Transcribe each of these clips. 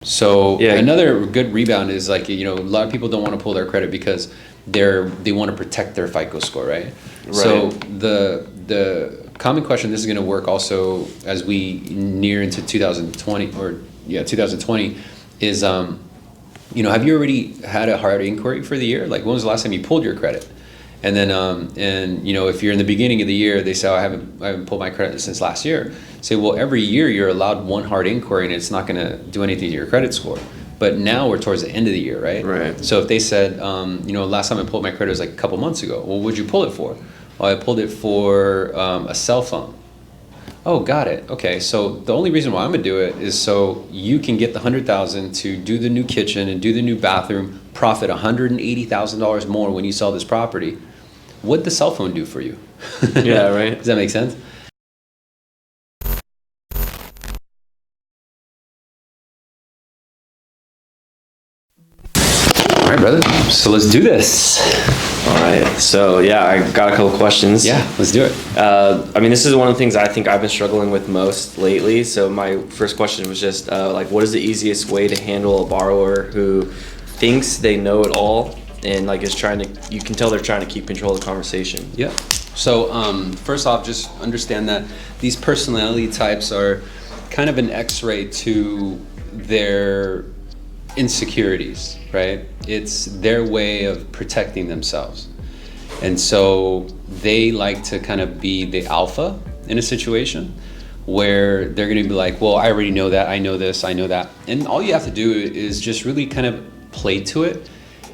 So Yeah. another good rebound is like, a lot of people don't want to pull their credit because they want to protect their FICO score, right? So the common question, this is going to work also as we near into 2020 is, have you already had a hard inquiry for the year? Like, when was the last time you pulled your credit? And then, if you're in the beginning of the year, they say, oh, I haven't pulled my credit since last year. Say, well, every year you're allowed one hard inquiry and it's not going to do anything to your credit score. But now we're towards the end of the year, right? Right. So if they said, last time I pulled my credit was like a couple months ago. Well, what'd you pull it for? Well, I pulled it for a cell phone. Oh, got it. Okay, so the only reason why I'm gonna do it is so you can get the $100,000 to do the new kitchen and do the new bathroom, profit $180,000 more when you sell this property. What'd the cell phone do for you? Yeah, right. Does that make sense? All right, brother. So let's do this. All right. So yeah, I got a couple questions. Yeah, let's do it. This is one of the things I think I've been struggling with most lately. So my first question was just what is the easiest way to handle a borrower who thinks they know it all and you can tell they're trying to keep control of the conversation. Yeah. So first off, just understand that these personality types are kind of an X-ray to their insecurities, right? It's their way of protecting themselves. And so they like to kind of be the alpha in a situation where they're going to be like, well, I already know that, I know this, I know that. And all you have to do is just really kind of play to it.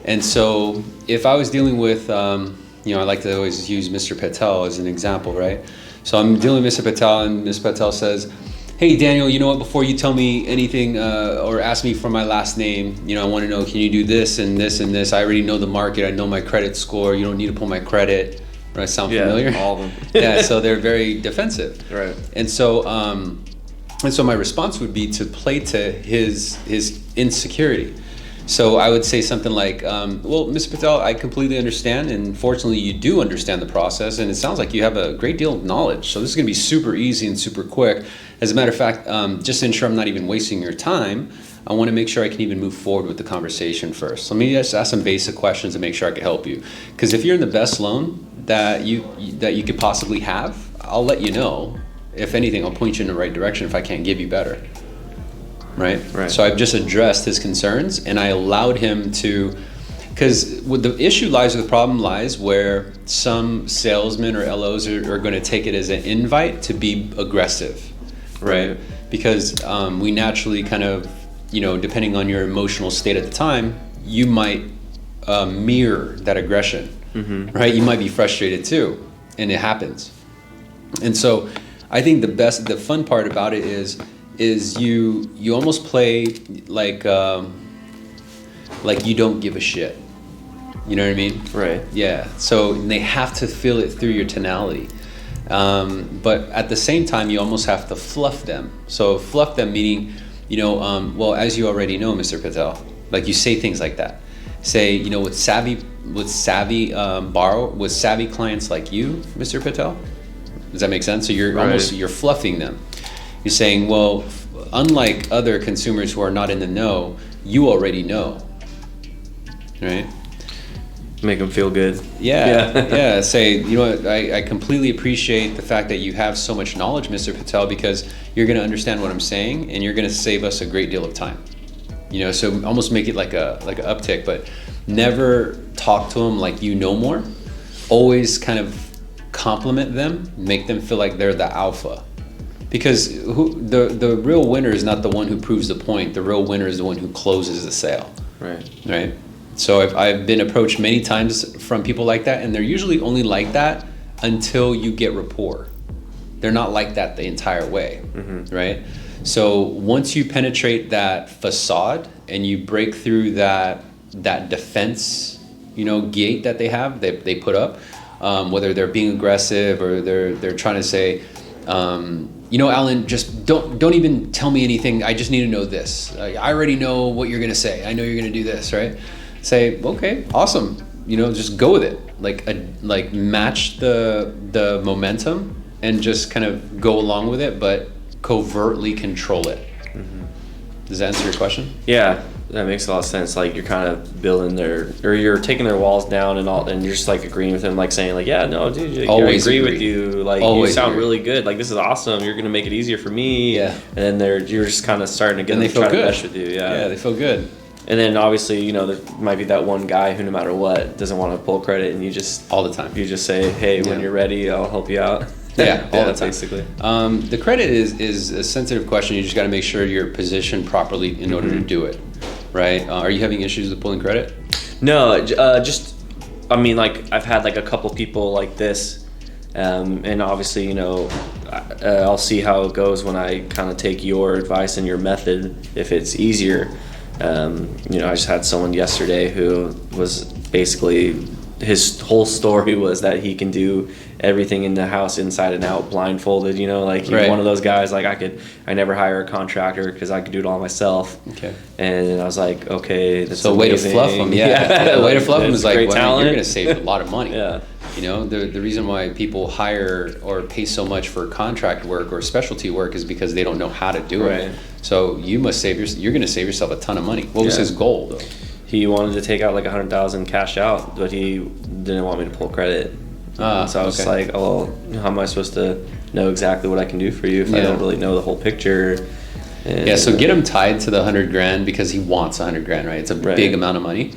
And so if I was dealing with, I like to always use Mr. Patel as an example, right? So I'm dealing with Mr. Patel and Ms. Patel says, hey, Daniel, you know what, before you tell me anything or ask me for my last name, I want to know, can you do this and this and this? I already know the market. I know my credit score. You don't need to pull my credit. Right? Sound familiar? All of them. Yeah, so they're very defensive. Right. And so my response would be to play to his insecurity. So I would say something like, well, Mr. Patel, I completely understand, and fortunately you do understand the process, and it sounds like you have a great deal of knowledge. So this is going to be super easy and super quick. As a matter of fact, just to ensure I'm not even wasting your time, I want to make sure I can even move forward with the conversation first. So let me just ask some basic questions to make sure I can help you. Because if you're in the best loan that you could possibly have, I'll let you know. If anything, I'll point you in the right direction if I can't give you better. Right? So I've just addressed his concerns and I allowed him to, because the issue lies, or the problem lies, where some salesmen or LOs are going to take it as an invite to be aggressive, right? Because we naturally kind of, depending on your emotional state at the time, you might mirror that aggression, right? You might be frustrated too, and it happens. And so I think the fun part about it is you almost play like you don't give a shit. You know what I mean? Right. Yeah. So they have to feel it through your tonality. But at the same time, you almost have to fluff them. So fluff them meaning, well, as you already know, Mr. Patel, like you say things like that. Say, with savvy clients like you, Mr. Patel. Does that make sense? So you're fluffing them. You're saying, well, unlike other consumers who are not in the know, you already know, right? Make them feel good. Yeah. Say, what, I completely appreciate the fact that you have so much knowledge, Mr. Patel, because you're going to understand what I'm saying and you're going to save us a great deal of time. So almost make it like a uptick, but never talk to them like you know more. Always kind of compliment them, make them feel like they're the alpha. Because the real winner is not the one who proves the point. The real winner is the one who closes the sale. Right. So I've been approached many times from people like that, and they're usually only like that until you get rapport. They're not like that the entire way, right? So once you penetrate that facade and you break through that defense, gate that they have, they put up, whether they're being aggressive or they're trying to say, Alan, just don't even tell me anything. I just need to know this. I already know what you're gonna say. I know you're gonna do this, right? Say, okay, awesome. Just go with it. Like match the momentum and just kind of go along with it, but covertly control it. Does that answer your question? Yeah, that makes a lot of sense. Like you're kind of building you're taking their walls down and all, and you're just like agreeing with them, like saying like, yeah, no, dude, Always I agree agree. with you. Like Always you sound agree. really good. Like this is awesome. You're gonna make it easier for me. Yeah. And then you're just kind of starting to get And them they to try feel to good. mesh with you. Yeah. Yeah, they feel good. And then obviously, you know, there might be that one guy who no matter what doesn't want to pull credit, and you just All the time. say, hey, when Yeah. you're ready, I'll help you out. Yeah, all the time. Basically. The credit is a sensitive question. You just got to make sure you're positioned properly in order to do it, right? Are you having issues with pulling credit? No, I mean, like I've had like a couple people like this, and obviously, you know, I'll see how it goes when I kind of take your advice and your method if it's easier. You know, I just had someone yesterday who was basically, his whole story was that he can do everything in the house inside and out blindfolded, you know, like he's Right. one of those guys, like I never hire a contractor because I could do it all myself. Okay. And I was like, okay, that's So way to amazing. fluff them, yeah. Way to fluff them That's is like, great well, talent. you're going to save a lot of money. Yeah. You know, the reason why people hire or pay so much for contract work or specialty work is because they don't know how to do Right. it. So you must you're going to save yourself a ton of money. What was Yeah. his goal though? He wanted to take out like 100,000 cash out, but he didn't want me to pull credit. So I was okay. like, oh, well, how am I supposed to know exactly what I can do for you if I Yeah. don't really know the whole picture? And, Yeah, so get him tied to the 100 grand because he wants 100 grand, right? It's a Right. big amount of money.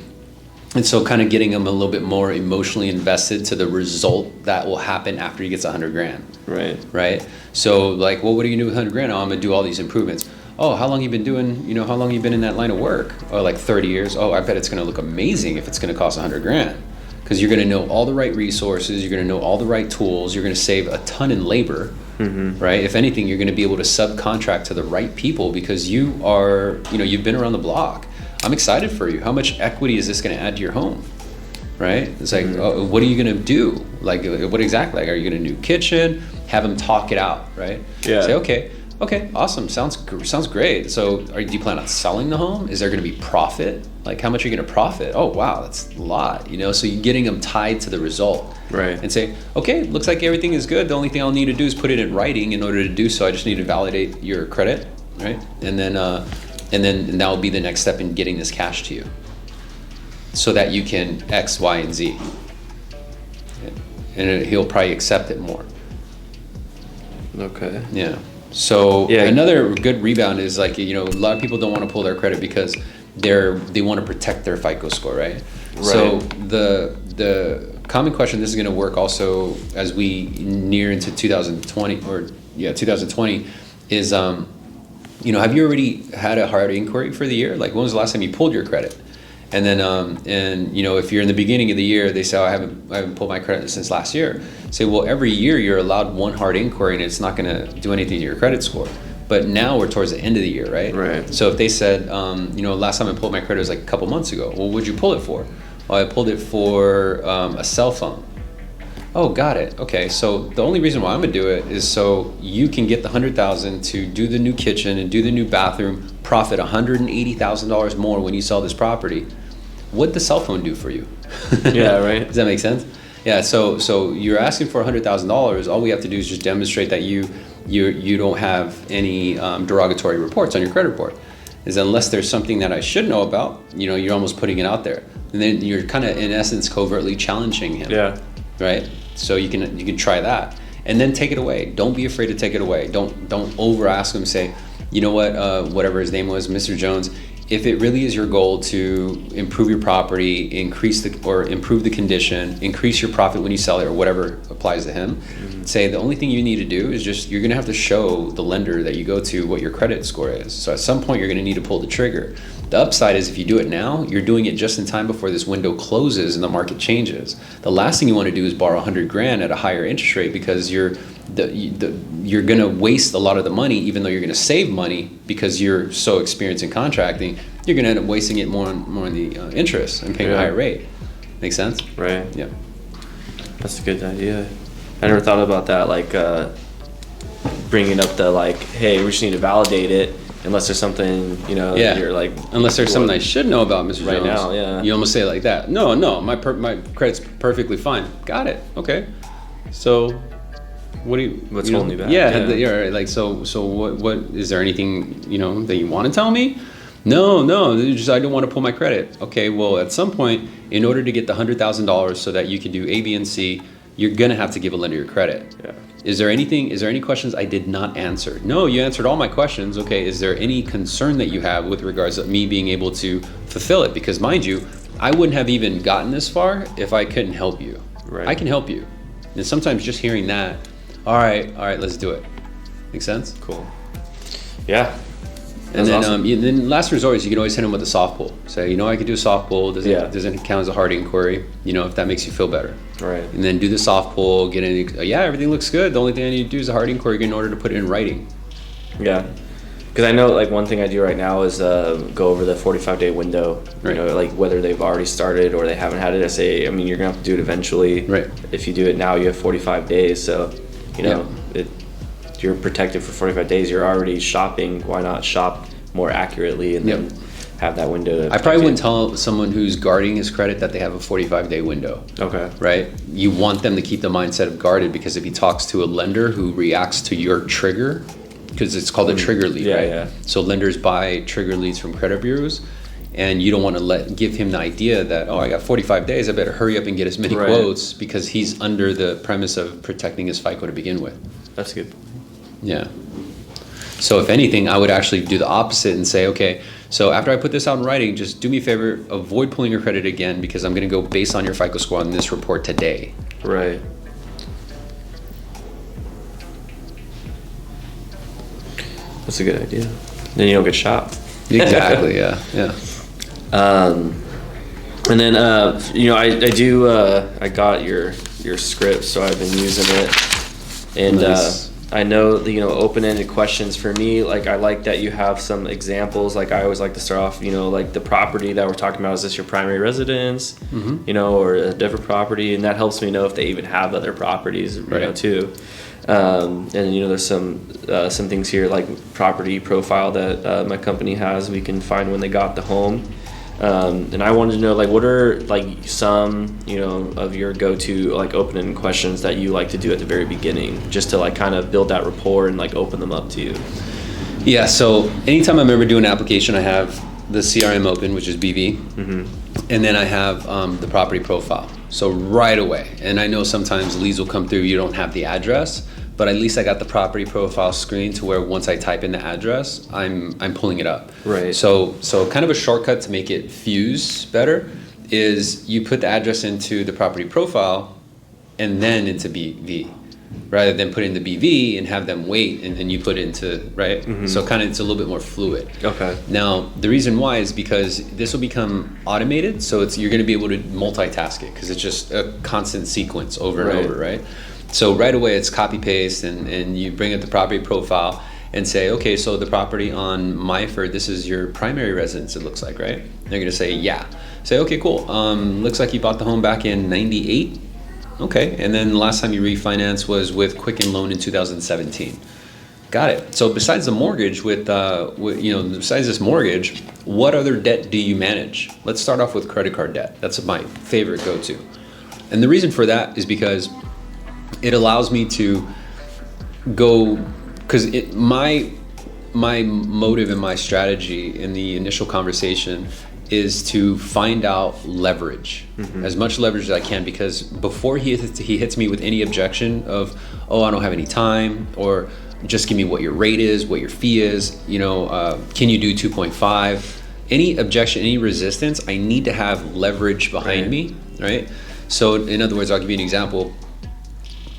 And so kind of getting him a little bit more emotionally invested to the result that will happen after he gets 100 grand, Right. right? So like, well, what are you gonna do with 100 grand? Oh, I'm gonna do all these improvements. Oh, how long you been doing, you know, how long you been in that line of work? Oh, like 30 years. Oh, I bet it's gonna look amazing if it's gonna cost 100 grand. Because you're gonna know all the right resources, you're gonna know all the right tools, you're gonna save a ton in labor, right? If anything, you're gonna be able to subcontract to the right people because you are, you know, you've been around the block. I'm excited for you. How much equity is this gonna add to your home? Right? It's like, oh, what are you gonna do? Like, what exactly? Like, are you gonna do kitchen? Have them talk it out, right? Yeah. Say, okay, awesome. Sounds great. So, do you plan on selling the home? Is there gonna be profit? Like, how much are you gonna profit? Oh, wow, that's a lot. You know, so you're getting them tied to the result, Right. and say, okay, looks like everything is good. The only thing I'll need to do is put it in writing. In order to do so, I just need to validate your credit, right? And then that will be the next step in getting this cash to you, so that you can X, Y, and Z. And he'll probably accept it more. Okay. Yeah. So Yeah. another good rebound is like, you know, a lot of people don't want to pull their credit because they want to protect their FICO score, right? So the common question, this is going to work also as we near into 2020 is, you know, have you already had a hard inquiry for the year? Like, when was the last time you pulled your credit? And then, and you know, if you're in the beginning of the year, they say, oh, I haven't pulled my credit since last year. Say, well, every year you're allowed one hard inquiry, and it's not going to do anything to your credit score. But now we're towards the end of the year, right? Right. So if they said, you know, last time I pulled my credit was like a couple months ago. Well, what'd you pull it for? Well, I pulled it for a cell phone. Oh, got it. Okay, so the only reason why I'm gonna do it is so you can get the $100,000 to do the new kitchen and do the new bathroom, profit $180,000 more when you sell this property. What'd the cell phone do for you? Yeah, right. Does that make sense? Yeah. So you're asking for $100,000. All we have to do is just demonstrate that you don't have any derogatory reports on your credit report. Is unless there's something that I should know about, you know, you're almost putting it out there, and then you're kind of in essence covertly challenging him. Yeah. Right. So you can try that, and then take it away. Don't be afraid to take it away. Don't over ask him. Say, you know what, whatever his name was, Mr. Jones. If it really is your goal to improve your property, improve the condition, increase your profit when you sell it, or whatever applies to him, say the only thing you need to do is just, you're going to have to show the lender that you go to what your credit score is. So at some point you're going to need to pull the trigger. The upside is if you do it now, you're doing it just in time before this window closes and the market changes. The last thing you want to do is borrow 100 grand at a higher interest rate, because you're going to waste a lot of the money, even though you're going to save money because you're so experienced in contracting. You're going to end up wasting it more on the interest and paying a higher rate. Make sense? Right. Yeah. That's a good idea. I never thought about that, like bringing up the like, hey, we just need to validate it, unless there's something, you know, Yeah. you're like, Unless there's something I should know about, Mr. Right Jones. now, yeah. You almost say it like that. No, my credit's perfectly fine. Got it. Okay. So what do you? What's you know, holding you back? Yeah, right. Like so what is there anything that you want to tell me? No, just I don't want to pull my credit. Okay, well at some point, in order to get the $100,000 so that you can do A, B, and C, you're gonna have to give a lender your credit. Yeah. Is there any questions I did not answer? No, you answered all my questions. Okay, is there any concern that you have with regards to me being able to fulfill it? Because mind you, I wouldn't have even gotten this far if I couldn't help you. Right. I can help you. And sometimes just hearing that, all right, let's do it. Make sense? Cool. Yeah. And then, awesome. Then last resort is you can always hit them with a soft pull. Say, I could do a soft pull. Doesn't count as a hard inquiry. If that makes you feel better. Right. And then do the soft pull. Get in. Yeah, everything looks good. The only thing I need to do is a hard inquiry in order to put it in writing. Yeah. Because I know like one thing I do right now is go over the 45-day window. Right. Like whether they've already started or they haven't had it. I say, you're gonna have to do it eventually. Right. If you do it now, you have 45 days. So you're protected for 45 days. You're already shopping. Why not shop more accurately and then have that window? I probably wouldn't tell someone who's guarding his credit that they have a 45-day window. Okay. Right? You want them to keep the mindset of guarded, because if he talks to a lender who reacts to your trigger, because it's called a trigger lead, right? Yeah. So lenders buy trigger leads from credit bureaus, and you don't want to give him the idea that, I got 45 days, I better hurry up and get as many quotes, because he's under the premise of protecting his FICO to begin with. That's good. Yeah. So if anything, I would actually do the opposite and say, okay, so after I put this out in writing, just do me a favor, avoid pulling your credit again, because I'm going to go based on your FICO score on this report today. Right. That's a good idea. Then you don't get shot. Exactly. Yeah. And then I got your script, so I've been using it, and Nice. I know the open-ended questions for me. Like I like that you have some examples. Like I always like to start off, like the property that we're talking about. Is this your primary residence? Mm-hmm. Or a different property, and that helps me know if they even have other properties, too. And there's some things here like property profile that my company has. We can find when they got the home. And I wanted to know, like, what are like some of your go-to like open-ended questions that you like to do at the very beginning, just to like kind of build that rapport and like open them up to you. Yeah. So anytime I remember doing an application, I have the CRM open, which is BV, and then I have the property profile. So right away, and I know sometimes leads will come through, you don't have the address, but at least I got the property profile screen to where once I type in the address, I'm pulling it up. Right. So kind of a shortcut to make it fuse better is you put the address into the property profile and then into BV, rather than put in the BV and have them wait and then you put it into, right? So kind of it's a little bit more fluid. Okay. Now, the reason why is because this will become automated, so you're going to be able to multitask it, because it's just a constant sequence over and over, right? So right away it's copy paste and you bring up the property profile and say, okay, so the property on Myford, this is your primary residence, it looks like, right? They're gonna say, yeah. Say, okay, cool. Looks like you bought the home back in 98. Okay, and then the last time you refinanced was with Quicken Loan in 2017. Got it. So besides the mortgage, besides this mortgage, what other debt do you manage? Let's start off with credit card debt. That's my favorite go-to. And the reason for that is because it allows me to go, because my motive and my strategy in the initial conversation is to find out leverage, as much leverage as I can, because before he hits me with any objection of, I don't have any time, or just give me what your rate is, what your fee is, can you do 2.5? Any objection, any resistance, I need to have leverage behind me, right? So in other words, I'll give you an example.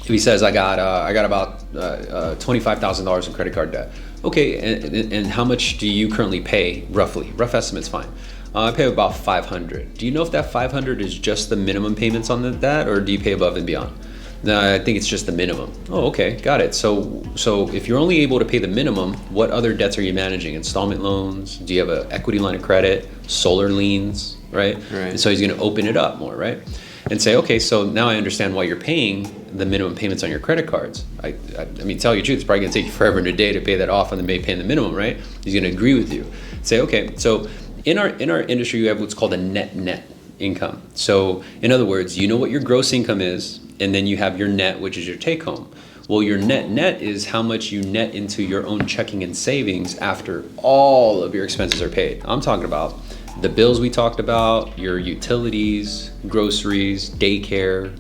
If he says, I got about $25,000 in credit card debt. Okay, and how much do you currently pay, roughly? Rough estimate's fine. I pay about $500. Do you know if that $500 is just the minimum payments on that, or do you pay above and beyond? No, I think it's just the minimum. Oh, okay, got it. So if you're only able to pay the minimum, what other debts are you managing? Installment loans? Do you have an equity line of credit? Solar liens, right? And so he's going to open it up more, right? And say, okay, so now I understand why you're paying the minimum payments on your credit cards. I mean, tell you the truth, it's probably going to take you forever and a day to pay that off and then paying the minimum, right? He's going to agree with you. Say, okay, so in our industry, you have what's called a net income. So in other words, you know what your gross income is, and then you have your net, which is your take home. Well, your net is how much you net into your own checking and savings after all of your expenses are paid. I'm talking about the bills we talked about, your utilities, groceries, daycare,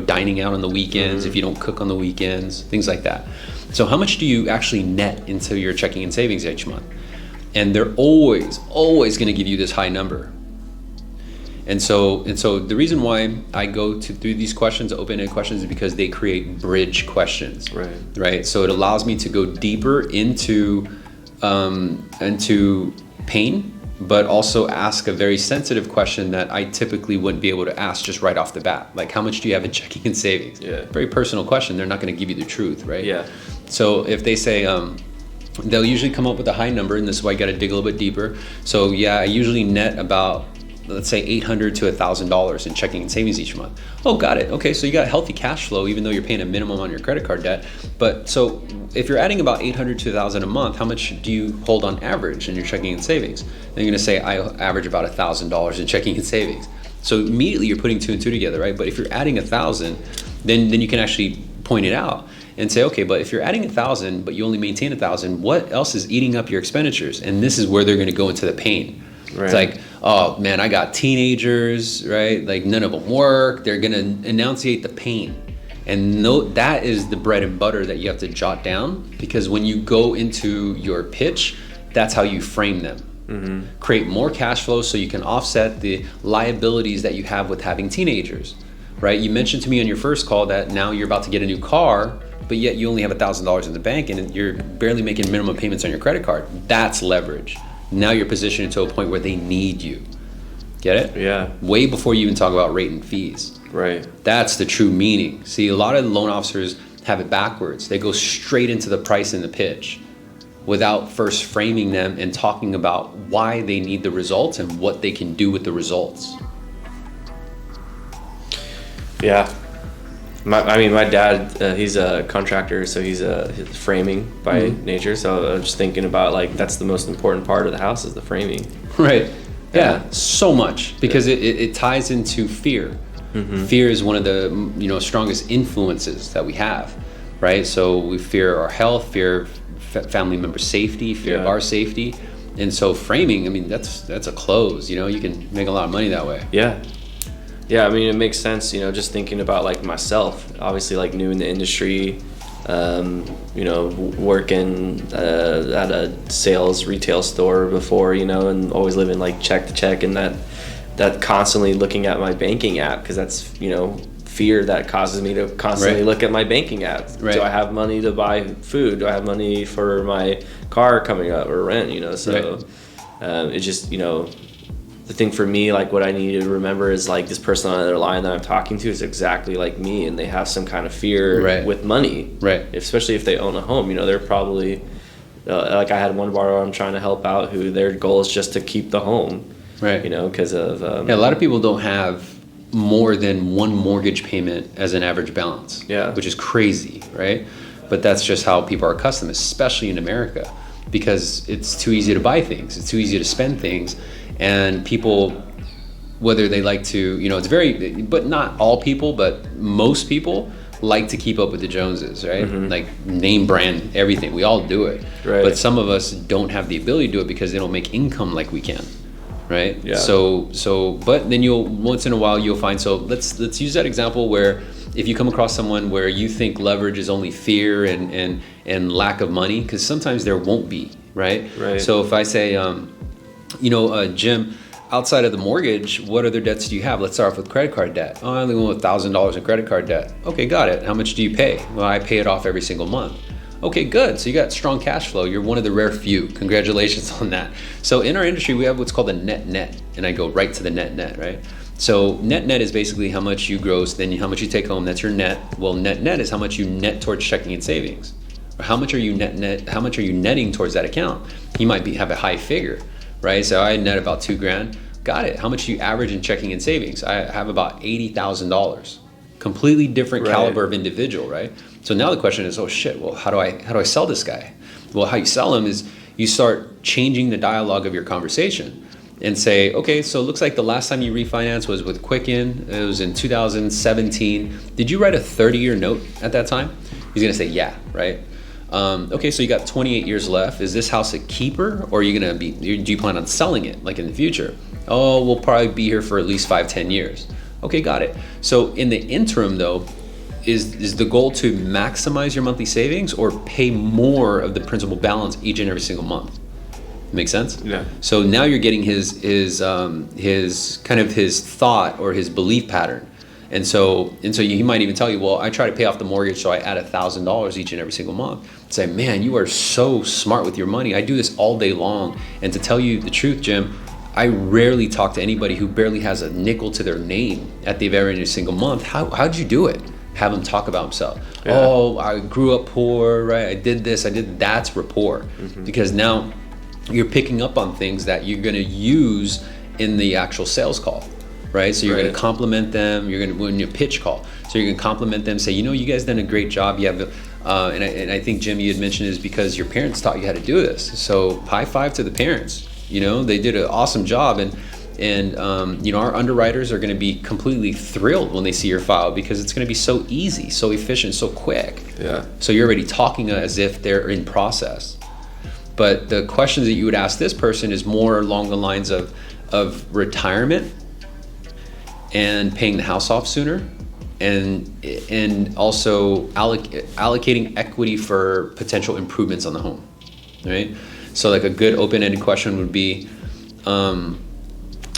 dining out on the weekends if you don't cook on the weekends, things like that. So how much do you actually net into your checking and savings each month? And they're always going to give you this high number. And so the reason why I go through these questions, open-ended questions, is because they create bridge questions, right? So it allows me to go deeper into pain, but also ask a very sensitive question that I typically wouldn't be able to ask just right off the bat. Like, how much do you have in checking and savings? Yeah. Very personal question. They're not going to give you the truth, right? Yeah. So if they say, they'll usually come up with a high number, and this is why I got to dig a little bit deeper. So yeah, I usually net about, let's say, $800 to $1,000 in checking and savings each month. Oh, got it. Okay, so you got healthy cash flow, even though you're paying a minimum on your credit card debt. But so if you're adding about $800 to $1,000 a month, how much do you hold on average in your checking and savings? And you're going to say, I average about $1,000 in checking and savings. So immediately you're putting two and two together, right? But if you're adding 1,000, then you can actually point it out and say, okay, but if you're adding 1,000, but you only maintain 1,000, what else is eating up your expenditures? And this is where they're going to go into the pain. Right. It's like, oh man, I got teenagers, right? Like none of them work. They're going to enunciate the pain. And that is the bread and butter that you have to jot down, because when you go into your pitch, that's how you frame them. Mm-hmm. Create more cash flow so you can offset the liabilities that you have with having teenagers, right? You mentioned to me on your first call that now you're about to get a new car, but yet you only have $1,000 in the bank and you're barely making minimum payments on your credit card. That's leverage. Now you're positioned to a point where they need you. Get it? Yeah. Way before you even talk about rate and fees. Right. That's the true meaning. See, a lot of loan officers have it backwards. They go straight into the price and the pitch without first framing them and talking about why they need the results and what they can do with the results. Yeah. My dad, he's a contractor, so he's framing by nature. So I was just thinking about, like, that's the most important part of the house is the framing. Right. Yeah, so much, because it ties into fear. Mm-hmm. Fear is one of the strongest influences that we have, right? So we fear our health, fear family member safety, fear of our safety, and so framing. I mean, that's a close. You can make a lot of money that way. Yeah. Yeah, I mean, it makes sense, just thinking about, like, myself, obviously, like, new in the industry, working at a sales retail store before, and always living, like, check to check, and that constantly looking at my banking app, because that's, fear that causes me to constantly look at my banking app. Right. Do I have money to buy food? Do I have money for my car coming up or rent, So it just, the thing for me, like, what I need to remember is, like, this person on the other line that I'm talking to is exactly like me, and they have some kind of fear with money, especially if they own a home. They're probably like, I had one borrower I'm trying to help out who their goal is just to keep the home, because of a lot of people don't have more than one mortgage payment as an average balance, which is crazy, right? But that's just how people are accustomed, especially in America, because it's too easy to buy things, it's too easy to spend things. And people, whether they like to, it's but not all people, but most people like to keep up with the Joneses, right? Mm-hmm. Like, name brand everything. We all do it. Right. But some of us don't have the ability to do it because they don't make income like we can, right? Yeah. So, but then once in a while you'll find, so let's use that example where if you come across someone where you think leverage is only fear and lack of money, because sometimes there won't be, right? Right. So if I say, Jim, outside of the mortgage, what other debts do you have? Let's start off with credit card debt. Oh, I only want $1,000 in credit card debt. Okay, got it. How much do you pay? Well, I pay it off every single month. Okay, good. So you got strong cash flow. You're one of the rare few. Congratulations on that. So in our industry, we have what's called a net, and I go right to the net, right? So net is basically how much you gross, then how much you take home. That's your net. Well, net is how much you net towards checking and savings. Or how much are you how much are you netting towards that account? You might have a high figure, right? So I net about $2,000. Got it. How much do you average in checking and savings? I have about $80,000. Completely different caliber of individual, right? So now the question is, oh shit, well, how do I sell this guy? Well, how you sell him is you start changing the dialogue of your conversation. and say, okay, so it looks like the last time you refinanced was with Quicken. It was in 2017. Did you write a 30-year note at that time? He's gonna say, yeah, right? Okay, so you got 28 years left. Is this house a keeper, or are you gonna do you plan on selling it, like in the future? Oh, we'll probably be here for at least 5-10 years. Okay, got it. So in the interim though, is the goal to maximize your monthly savings or pay more of the principal balance each and every single month? Make sense? Yeah. So now you're getting his kind of his thought or his belief pattern. And so he might even tell you, well, I try to pay off the mortgage, so I add $1,000 each and every single month. Say, man, you are so smart with your money. I do this all day long. And to tell you the truth, Jim, I rarely talk to anybody who barely has a nickel to their name at the very end of a single month. How'd you do it? Have them talk about himself. Yeah. Oh, I grew up poor, right? I did this, I did. That's rapport. Because now you're picking up on things that you're going to use in the actual sales call, right? So you're going to compliment them. You're going to win your pitch call. So you're going to compliment them. Say, you guys done a great job. You have, and I think Jim, you had mentioned is because your parents taught you how to do this. So high five to the parents. They did an awesome job, and our underwriters are going to be completely thrilled when they see your file because it's going to be so easy, so efficient, so quick. Yeah. So you're already talking as if they're in process. But the questions that you would ask this person is more along the lines of retirement and paying the house off sooner, and also allocating equity for potential improvements on the home, right? So like a good open-ended question would be, so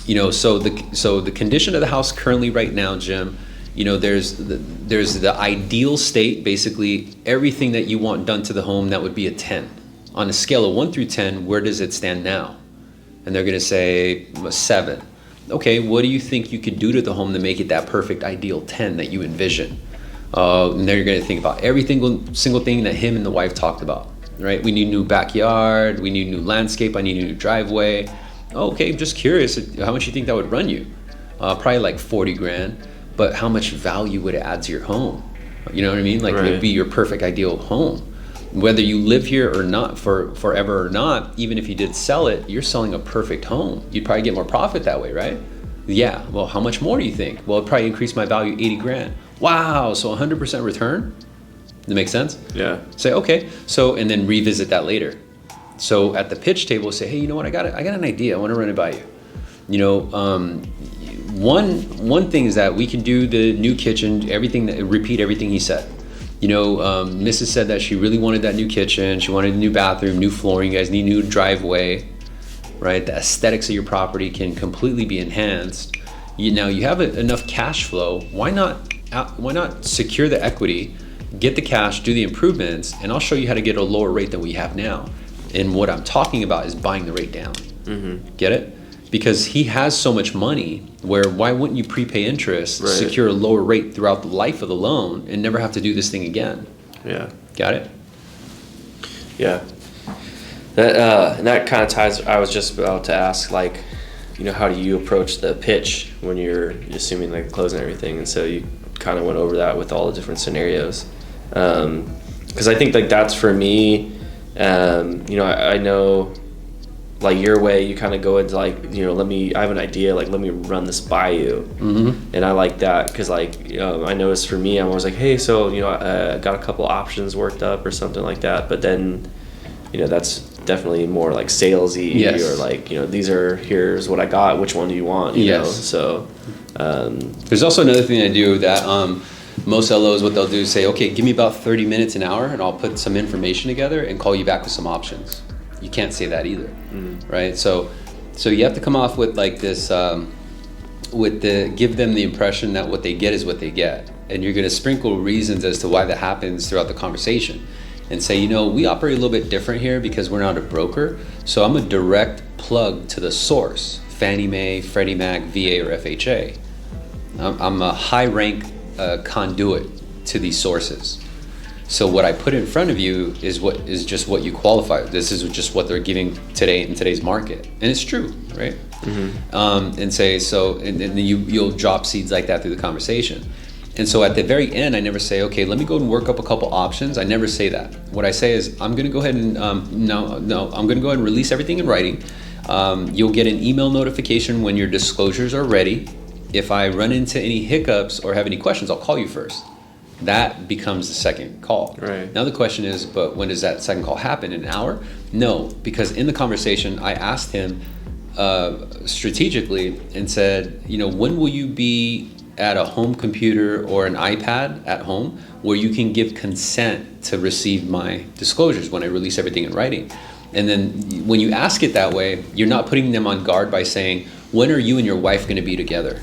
the condition of the house currently right now, Jim, there's the ideal state, basically everything that you want done to the home, that would be a 10. On a scale of 1 through 10, where does it stand now? And they're gonna say a 7. Okay, what do you think you could do to the home to make it that perfect ideal 10 that you envision? And then you're gonna think about every single thing that him and the wife talked about, right? We need new backyard, we need new landscape, I need a new driveway. Okay, just curious, how much you think that would run you? Probably like 40 grand, but how much value would it add to your home? You know what I mean? Like it would be your perfect ideal home. Whether you live here or not forever or not, even if you did sell it, you're selling a perfect home. You'd probably get more profit that way, right? Yeah, well, how much more do you think? Well, it'd probably increase my value 80 grand. Wow, so 100% return? Does that make sense? Yeah. Say, okay, so, and then revisit that later. So at the pitch table, say, hey, you know what, I got an idea, I wanna run it by you. One thing is that we can do the new kitchen, repeat everything he said. Mrs. said that she really wanted that new kitchen. She wanted a new bathroom, new flooring. You guys need a new driveway, right? The aesthetics of your property can completely be enhanced. You have enough cash flow. Why not secure the equity, get the cash, do the improvements, and I'll show you how to get a lower rate than we have now. And what I'm talking about is buying the rate down. Get it? Because he has so much money, where why wouldn't you prepay interest, secure a lower rate throughout the life of the loan, and never have to do this thing again? Yeah. Got it? Yeah. That kind of ties, I was just about to ask, like, how do you approach the pitch when you're assuming like closing everything? And so you kind of went over that with all the different scenarios. Because I think like that's for me, I know, like your way, you kind of go into like, I have an idea, like let me run this by you. And I like that because like, I noticed for me, I'm always like, hey, so I got a couple options worked up or something like that. But then, that's definitely more like salesy. Yes. Or like, here's what I got, which one do you want? You know? So there's also another thing I do that most LOs, what they'll do is say, okay, give me about 30 minutes, an hour, and I'll put some information together and call you back with some options. You can't say that either, right? So you have to come off with like this, give them the impression that what they get is what they get, and you're going to sprinkle reasons as to why that happens throughout the conversation, and say, we operate a little bit different here because we're not a broker, so I'm a direct plug to the source, Fannie Mae, Freddie Mac, VA, or FHA. I'm a high rank conduit to these sources. So what I put in front of you is just what you qualify. This is just what they're giving today in today's market, and it's true, right? And say so, and then you'll drop seeds like that through the conversation. And so at the very end, I never say, okay, let me go and work up a couple options. I never say that. What I say is, I'm going to go ahead and I'm going to go ahead and release everything in writing. You'll get an email notification when your disclosures are ready. If I run into any hiccups or have any questions, I'll call you first. That becomes the second call. Right. Now the question is, but when does that second call happen? In an hour? No, because in the conversation, I asked him strategically and said, when will you be at a home computer or an iPad at home where you can give consent to receive my disclosures when I release everything in writing? And then when you ask it that way, you're not putting them on guard by saying, when are you and your wife going to be together?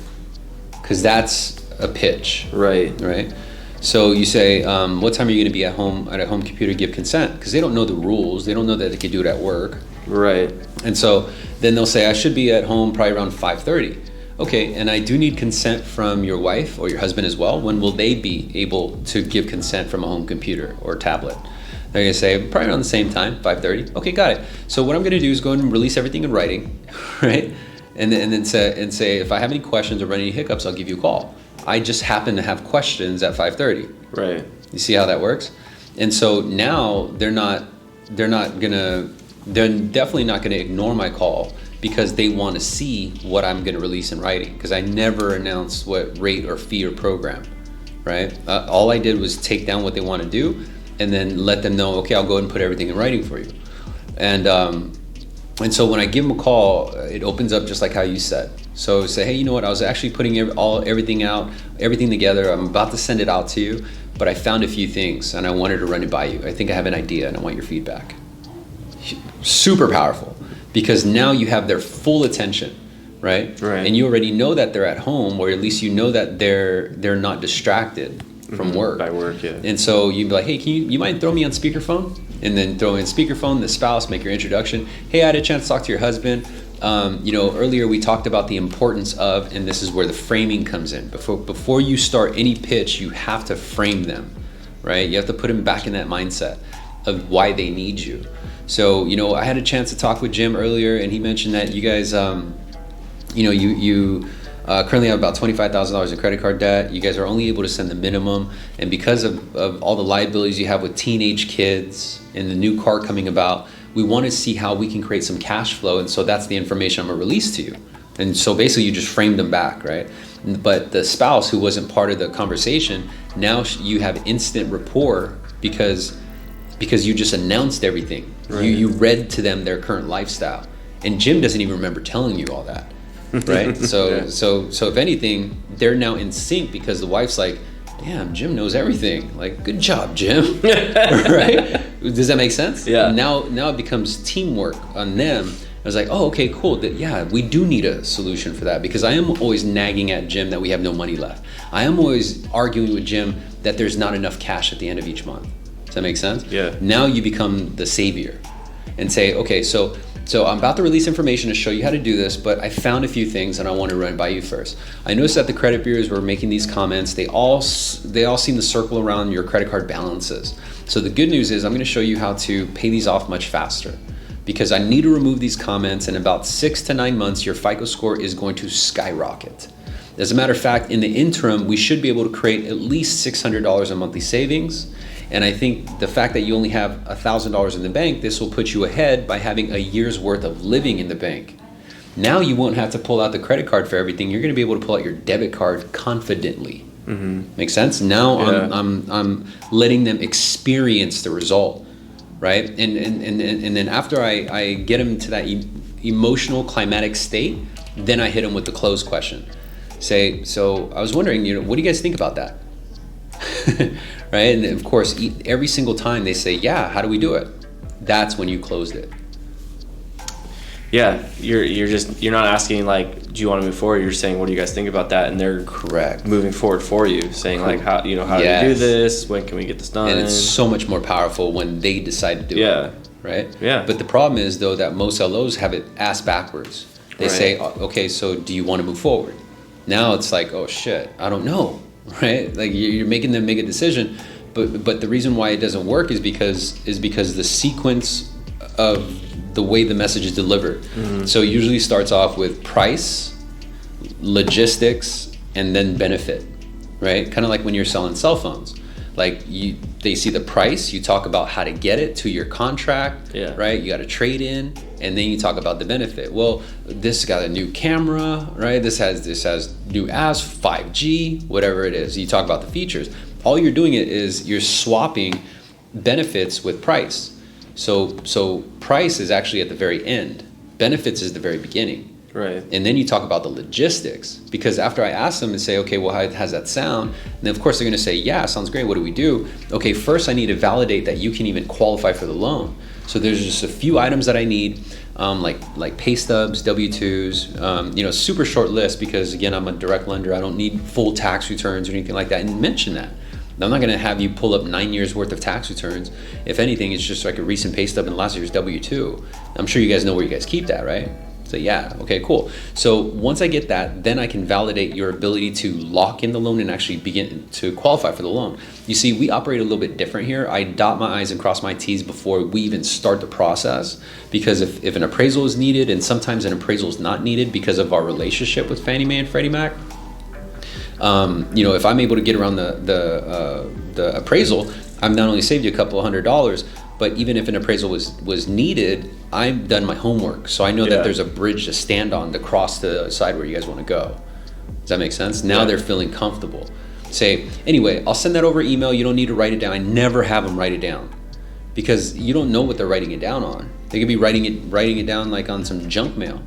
Because that's a pitch. Right. So you say, what time are you going to be at a home computer, give consent? Because they don't know the rules. They don't know that they could do it at work. Right. And so then they'll say, I should be at home probably around 5:30. Okay, and I do need consent from your wife or your husband as well. When will they be able to give consent from a home computer or tablet? They're going to say, probably around the same time, 5:30. Okay, got it. So what I'm going to do is go ahead and release everything in writing, right? And then say, if I have any questions or run any hiccups, I'll give you a call. I just happen to have questions at 5:30. Right. You see how that works? And so now they're definitely not gonna ignore my call because they want to see what I'm gonna release in writing, because I never announced what rate or fee or program, right? All I did was take down what they want to do and then let them know, okay, I'll go ahead and put everything in writing for you. And so when I give them a call, it opens up just like how you said. So say, hey, you know what? I was actually putting everything together. I'm about to send it out to you, but I found a few things and I wanted to run it by you. I think I have an idea and I want your feedback. Super powerful, because now you have their full attention, right? Right. And you already know that they're at home, or at least you know that they're not distracted from work. By work, yeah. And so you'd be like, hey, you mind throw me on speakerphone? And then throw in speakerphone, the spouse, make your introduction. Hey, I had a chance to talk to your husband. Earlier we talked about the importance of, and this is where the framing comes in. Before you start any pitch, you have to frame them, right? You have to put them back in that mindset of why they need you. So, I had a chance to talk with Jim earlier, and he mentioned that you guys, you currently have about $25,000 in credit card debt. You guys are only able to send the minimum, and because of all the liabilities you have with teenage kids and the new car coming about, we want to see how we can create some cash flow, and so that's the information I'm going to release to you. And so basically you just framed them back, right? But the spouse who wasn't part of the conversation, now you have instant rapport because you just announced everything. Right. You read to them their current lifestyle, and Jim doesn't even remember telling you all that, right? So yeah. so if anything, they're now in sync because the wife's like, damn, Jim knows everything. Like, good job, Jim. Right? Does that make sense? Yeah. Now it becomes teamwork on them. I was like, oh, okay, cool. We do need a solution for that, because I am always nagging at Jim that we have no money left. I am always arguing with Jim that there's not enough cash at the end of each month. Does that make sense? Yeah. Now you become the savior and say, okay, so I'm about to release information to show you how to do this, but I found a few things and I want to run by you first. I noticed that the credit bureaus were making these comments. They all seem to circle around your credit card balances. So the good news is I'm going to show you how to pay these off much faster, because I need to remove these comments. In about 6 to 9 months, your FICO score is going to skyrocket. As a matter of fact, in the interim, we should be able to create at least $600 in monthly savings. And I think the fact that you only have $1,000 in the bank, this will put you ahead by having a year's worth of living in the bank. Now you won't have to pull out the credit card for everything. You're going to be able to pull out your debit card confidently. Mm-hmm. Make sense? Now yeah. I'm letting them experience the result, right? And then after I get them to that emotional climatic state, then I hit them with the close question. Say, so I was wondering, what do you guys think about that? Right? And of course, every single time they say, yeah, how do we do it? That's when you closed it. Yeah, you're not asking like, do you want to move forward? You're saying, what do you guys think about that? And they're correct moving forward for you, saying like, how yes. do we do this? When can we get this done? And it's so much more powerful when they decide to do yeah. it. Right? Yeah. But the problem is though that most LOs have it ass backwards. They right. say, okay, so do you want to move forward? Now it's like, oh shit, I don't know. Right? Like you're making them make a decision, but the reason why it doesn't work is because the sequence of the way the message is delivered. Mm-hmm. So it usually starts off with price, logistics, and then benefit, right? Kind of like when you're selling cell phones. Like they see the price, you talk about how to get it to your contract, right? You got to trade in, and then you talk about the benefit. Well, this got a new camera, right? This has new apps, 5G, whatever it is. You talk about the features. All you're doing is you're swapping benefits with price. So price is actually at the very end. Benefits is the very beginning. Right. And then you talk about the logistics, because after I ask them and say, okay, well, how does that sound? And then of course they're going to say, yeah, sounds great. What do we do? Okay, first I need to validate that you can even qualify for the loan. So there's just a few items that I need, like pay stubs, W-2s, super short list, because again, I'm a direct lender. I don't need full tax returns or anything like that. And mention that. I'm not going to have you pull up 9 years worth of tax returns. If anything, it's just like a recent pay stub and last year's W-2. I'm sure you guys know where you guys keep that, right? So yeah, okay, cool. So once I get that, then I can validate your ability to lock in the loan and actually begin to qualify for the loan. You see, we operate a little bit different here. I dot my I's and cross my T's before we even start the process, because if an appraisal is needed, and sometimes an appraisal is not needed because of our relationship with Fannie Mae and Freddie Mac, if I'm able to get around the appraisal, I've not only saved you a couple $100, but even if an appraisal was needed, I've done my homework. So I know that there's a bridge to stand on to cross the side where you guys want to go. Does that make sense? Now they're feeling comfortable. Say, anyway, I'll send that over email. You don't need to write it down. I never have them write it down, because you don't know what they're writing it down on. They could be writing it down like on some junk mail.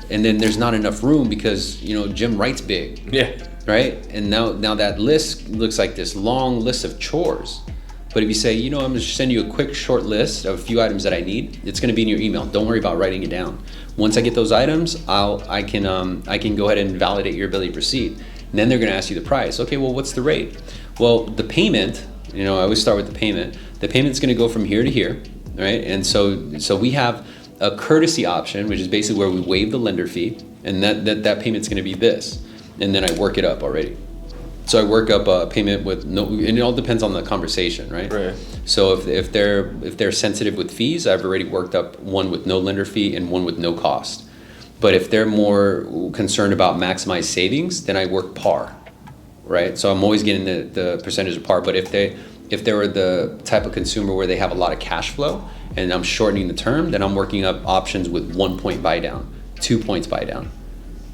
And then there's not enough room because, Jim writes big. Yeah. Right? And now that list looks like this long list of chores. But if you say, I'm going to send you a quick short list of a few items that I need, it's going to be in your email. Don't worry about writing it down. Once I get those items, I can go ahead and validate your ability to proceed. And then they're going to ask you the price. Okay, well, what's the rate? Well, the payment, I always start with the payment. The payment's going to go from here to here, right? And so we have a courtesy option, which is basically where we waive the lender fee, and that payment's going to be this. And then I work it up already. So I work up a payment with and it all depends on the conversation, right? Right. So if they're sensitive with fees, I've already worked up one with no lender fee and one with no cost. But if they're more concerned about maximized savings, then I work par, right? So I'm always getting the percentage of par. But if they were the type of consumer where they have a lot of cash flow and I'm shortening the term, then I'm working up options with 1 point buy down, 2 points buy down.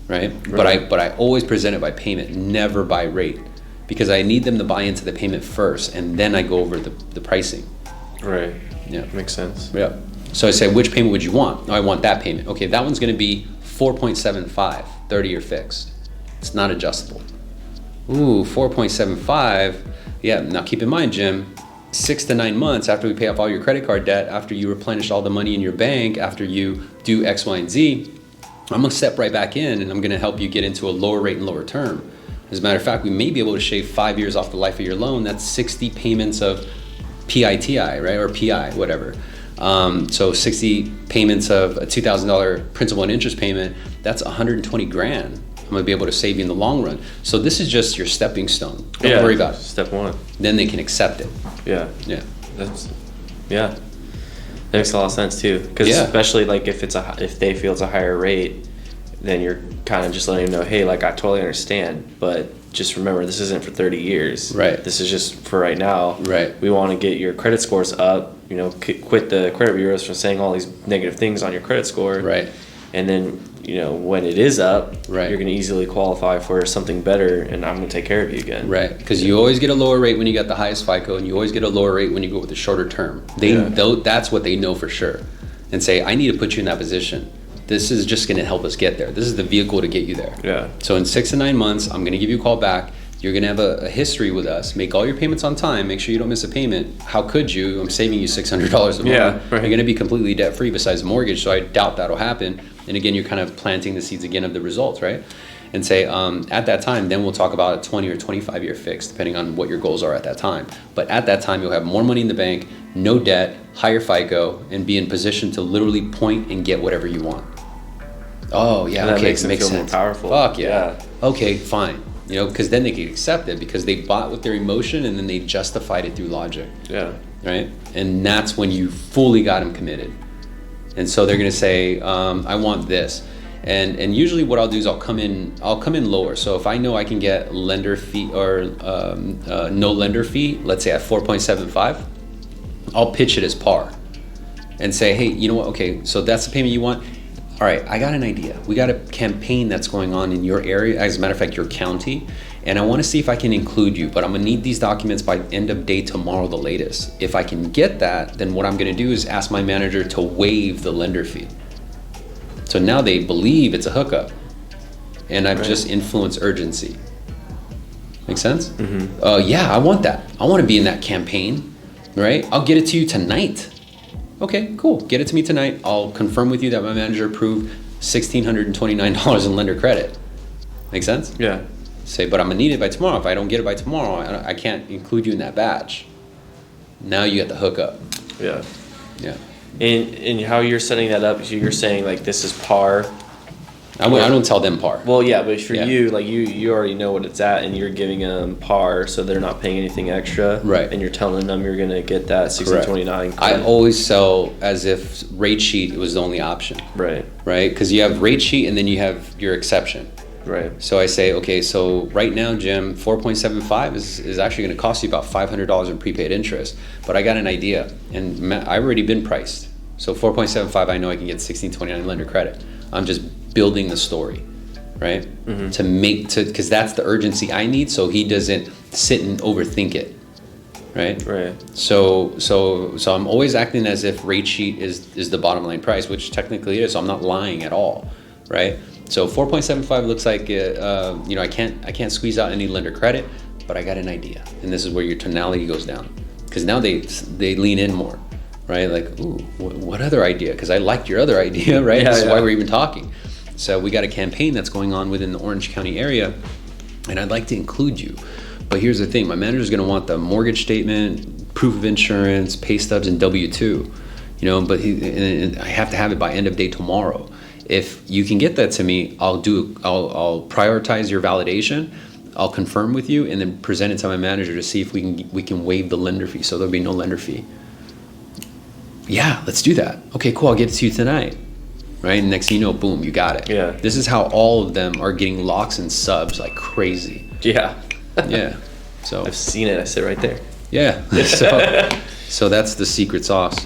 Right? But I always present it by payment, never by rate, because I need them to buy into the payment first, and then I go over the pricing. Right. Yeah. Makes sense. Yeah. So I say, which payment would you want? Oh, I want that payment. Okay, that one's going to be 4.75, 30-year fixed. It's not adjustable. Ooh, 4.75. Yeah. Now keep in mind, Jim, 6 to 9 months after we pay off all your credit card debt, after you replenish all the money in your bank, after you do X, Y, and Z, I'm going to step right back in, and I'm going to help you get into a lower rate and lower term. As a matter of fact, we may be able to shave 5 years off the life of your loan. That's 60 payments of PITI, right? Or PI, whatever. So 60 payments of a $2,000 principal and interest payment, that's 120 grand. I'm going to be able to save you in the long run. So this is just your stepping stone. Don't worry about it. Step one. Then they can accept it. Yeah. Yeah. That makes a lot of sense too, because especially like if they feel it's a higher rate, then you're kind of just letting them know, hey, like I totally understand, but just remember this isn't for 30 years. Right. This is just for right now. Right. We want to get your credit scores up. Quit the credit bureaus from saying all these negative things on your credit score. Right. And then when it is up, right, you're going to easily qualify for something better, and I'm going to take care of you again. Right, because you always get a lower rate when you got the highest FICO, and you always get a lower rate when you go with the shorter term. That's what they know for sure, and say, I need to put you in that position. This is just going to help us get there. This is the vehicle to get you there. Yeah. So in 6 to 9 months, I'm going to give you a call back. You're going to have a history with us. Make all your payments on time. Make sure you don't miss a payment. How could you? I'm saving you $600 a month. Yeah, right. You're going to be completely debt-free besides the mortgage, so I doubt that'll happen. And again, you're kind of planting the seeds again of the results, right? And say, at that time, then we'll talk about a 20 or 25-year fix, depending on what your goals are at that time. But at that time, you'll have more money in the bank, no debt, higher FICO, and be in position to literally point and get whatever you want. Oh, yeah, that okay, makes sense. More powerful. Fuck yeah. Okay, fine. Because then they can accept it because they bought with their emotion and then they justified it through logic. Yeah. Right? And that's when you fully got them committed. And so they're going to say, I want this. And usually what I'll do is I'll come in lower. So if I know I can get lender fee or no lender fee, let's say at 4.75, I'll pitch it as par and say, hey, you know what? Okay, so that's the payment you want. All right, I got an idea. We got a campaign that's going on in your area, as a matter of fact, your county, and I want to see if I can include you, but I'm gonna need these documents by end of day tomorrow, the latest. If I can get that, then what I'm gonna do is ask my manager to waive the lender fee. So now they believe it's a hookup, and I've just influenced urgency. Make sense? Yeah, I want that. I want to be in that campaign, right? I'll get it to you tonight. Okay, cool. Get it to me tonight. I'll confirm with you that my manager approved $1,629 in lender credit. Make sense? Yeah. Say, but I'm gonna need it by tomorrow. If I don't get it by tomorrow, I can't include you in that batch. Now you get the hookup. Yeah. Yeah. And how you're setting that up, so you're saying like this is par. I don't tell them par. Well, yeah, but for you, like you already know what it's at, and you're giving them par, so they're not paying anything extra. Right. And you're telling them you're gonna get that 1629. I always sell as if rate sheet was the only option. Right. Right? Because you have rate sheet and then you have your exception. Right. So I say, okay, so right now, Jim, 4.75 is actually going to cost you about $500 in prepaid interest. But I got an idea, and I've already been priced. So 4.75, I know I can get 1629 lender credit. I'm just building the story, right? Because that's the urgency I need, so he doesn't sit and overthink it, right? Right. So I'm always acting as if rate sheet is the bottom line price, which technically it is. So I'm not lying at all, right? So 4.75 looks like I can't squeeze out any lender credit, but I got an idea, and this is where your tonality goes down, because now they lean in more, right? Like, ooh, what other idea? Because I liked your other idea, right? This is why we're even talking. So we got a campaign that's going on within the Orange County area, and I'd like to include you. But here's the thing: my manager's going to want the mortgage statement, proof of insurance, pay stubs, and W-2. But and I have to have it by end of day tomorrow. If you can get that to me, I'll prioritize your validation. I'll confirm with you and then present it to my manager to see if we can waive the lender fee, so there'll be no lender fee. Yeah, let's do that. Okay, cool. I'll get it to you tonight. Right? And next thing you know, boom, you got it. Yeah. This is how all of them are getting locks and subs like crazy. Yeah. Yeah. So I've seen it. I sit right there. yeah. So that's the secret sauce,